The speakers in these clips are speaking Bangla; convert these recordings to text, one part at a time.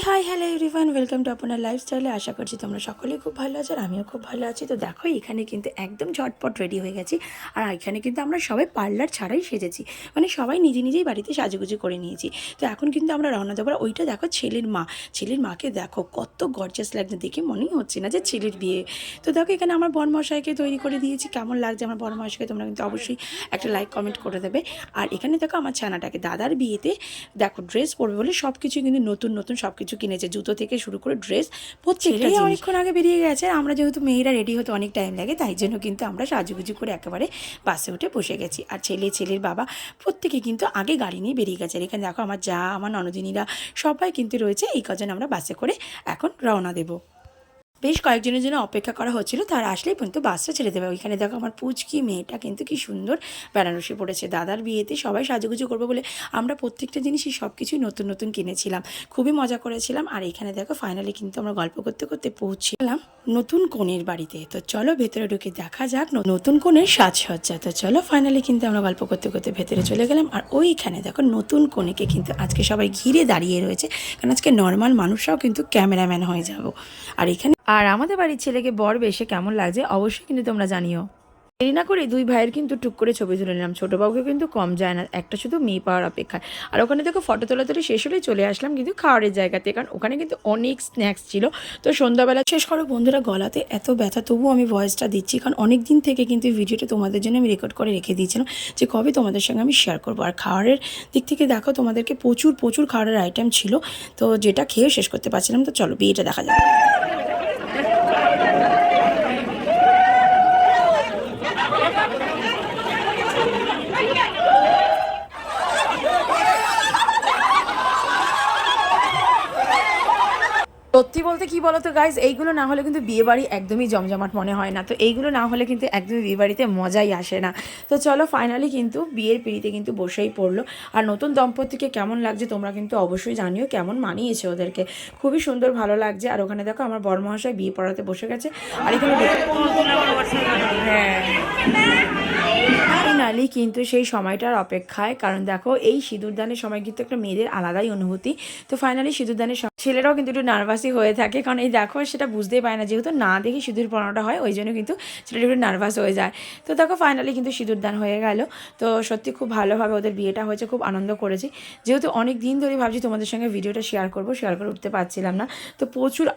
Hi hello everyone, welcome to আপনার লাইফস্টাইলে। আশা করছি তোমরা সকলেই খুব ভালো আছো আর আমিও খুব ভালো আছি। তো দেখো এখানে কিন্তু একদম ঝটপট রেডি হয়ে গেছি। আর এখানে কিন্তু আমরা সবাই পার্লার ছাড়াই সেজেছি, মানে সবাই নিজে নিজেই বাড়িতে সাজুগুজু করে নিয়েছি। তো এখন কিন্তু আমরা রওনা দেবো। ওইটা দেখো ছেলের মাকে দেখো কত গর্জাস লাগছে, দেখে মনেই হচ্ছে না যে ছেলের বিয়ে। তো দেখো এখানে আমার বরমশাইকে তৈরি করে দিয়েছি। কেমন লাগছে আমার বরমশাইকে তোমরা কিন্তু অবশ্যই একটা লাইক কমেন্ট করে দেবে। আর এখানে দেখো আমার ছানাটাকে দাদার বিয়েতে দেখো ড্রেস পরবে বলে সব কিছু কিন্তু নতুন নতুন সব কিছু কিনেছে, জুতো থেকে শুরু করে ড্রেস প্রত্যেকটা জিনিস। অনেকক্ষণ আগে বেরিয়ে গেছে। আমরা যেহেতু মেয়েরা রেডি হতে অনেক টাইম লাগে, তাই জন্য কিন্তু আমরা সাজুগুজু করে একেবারে বাসে উঠে বসে গেছি। আর ছেলের বাবা প্রত্যেকে কিন্তু আগে গাড়ি নিয়ে বেরিয়ে গেছে। আর এখানে দেখো আমার যা, আমার ননদিনীরা সবাই কিন্তু রয়েছে। এই কজন আমরা বাসে করে এখন রওনা দেবো। বেশ কয়েকজনের জন্য অপেক্ষা করা হচ্ছিল, তারা আসলেই কিন্তু বাসটা ছেড়ে দেবে। ওইখানে দেখো আমার পুচকি মেয়েটা কিন্তু কি সুন্দর বেনারসি পড়েছে। দাদার বিয়েতে সবাই সাজুগুজু করবো বলে আমরা প্রত্যেকটা জিনিসই সব কিছুই নতুন নতুন কিনেছিলাম, খুবই মজা করেছিলাম। আর এখানে দেখো ফাইনালি কিন্তু আমরা গল্প করতে করতে পৌঁছলাম নতুন কনের বাড়িতে। তো চলো ভেতরে ঢুকে দেখা যাক নতুন কনের সাজসজ্জা। তো চলো ফাইনালি কিন্তু আমরা গল্প করতে করতে ভেতরে চলে গেলাম। আর ওইখানে দেখো নতুন কনেকে কিন্তু আজকে সবাই ঘিরে দাঁড়িয়ে রয়েছে, কারণ আজকে নর্মাল মানুষরাও কিন্তু ক্যামেরাম্যান হয়ে যাব। আর এখানে আর আমাদের বাড়ির ছেলেকে বর বেশে কেমন লাগছে অবশ্যই কিন্তু তোমরা জানিও। দেরি না করে দুই ভাইয়ের কিন্তু টুক করে ছবি তুলে নিলাম। ছোটো বাবুকে কিন্তু কম যায় না, একটা শুধু মেয়ে পাওয়ার অপেক্ষায়। আর ওখানে দেখো ফটো তোলাতুলি শেষ হলেই চলে আসলাম কিন্তু খাওয়ারের জায়গাতে, কারণ ওখানে কিন্তু অনেক স্ন্যাক্স ছিল। তো সন্ধ্যাবেলা শেষ করো বন্ধুরা, গলাতে এত ব্যথা তবুও আমি ভয়েসটা দিচ্ছি, কারণ অনেক দিন থেকে কিন্তু ভিডিওটা তোমাদের জন্য আমি রেকর্ড করে রেখে দিয়েছিলাম যে কবে তোমাদের সঙ্গে আমি শেয়ার করবো। আর খাওয়ারের দিক থেকে দেখো তোমাদেরকে প্রচুর প্রচুর খাওয়ারের আইটেম ছিল, তো যেটা খেয়ে শেষ করতে পারছিলাম। তো চলো বিয়েটা দেখা যাবে। সত্যি বলতে কি বলো তো গাইজ, এইগুলো না হলে কিন্তু বিয়েবাড়ি একদমই জমজমাট মনে হয় না। তো এইগুলো না হলে কিন্তু একদমই বিয়েবাড়িতে মজাই আসে না। তো চলো ফাইনালি কিন্তু বিয়ের পিড়িতে কিন্তু বসেই পড়লো। আর নতুন দম্পতিকে কেমন লাগছে তোমরা কিন্তু অবশ্যই জানিও, কেমন মানিয়েছে ওদেরকে, খুবই সুন্দর ভালো লাগছে। আর ওখানে দেখো আমার বরমহাশয় বিয়ে পড়াতে বসে গেছে। আর এখানে ফাইনালি কিন্তু সেই সময়টার অপেক্ষায়, কারণ দেখো এই সিঁদুরদানের সময় কিন্তু একটা মেয়েদের আলাদাই অনুভূতি। তো ফাইনালি সিঁদুরদানের ছেলেরাও কিন্তু একটু নার্ভাসই হয়ে থাকে, কারণ এই দেখো সেটা বুঝতেই পারে না, যেহেতু না দেখে সিঁদুর পরানোটা হয়, ওই জন্য কিন্তু ছেলেটা একটু নার্ভাস হয়ে যায়। তো দেখো ফাইনালি কিন্তু সিঁদুরদান হয়ে গেল। তো সত্যি খুব ভালোভাবে ওদের বিয়েটা হয়েছে, খুব আনন্দ করেছি। যেহেতু অনেক দিন ধরে ভাবছি তোমাদের সঙ্গে ভিডিওটা শেয়ার করে উঠতে পারছিলাম না। তো প্রচুর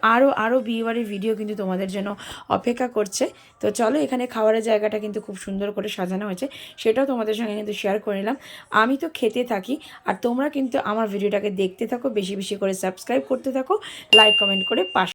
আরও বিয়েবাড়ির ভিডিও কিন্তু তোমাদের জন্য অপেক্ষা করছে। তো চলো এখানে খাওয়ারের জায়গাটা কিন্তু খুব সুন্দর করে সাজানো হয়েছে, সেটাও তোমাদের সঙ্গে কিন্তু শেয়ার করে নিলাম। আমি তো খেতে থাকি আর তোমরা কিন্তু আমার ভিডিওটাকে দেখতে থাকো, বেশি বেশি করে সাবস্ক্রাইব করতে থাকো, লাইক কমেন্ট করে পাশে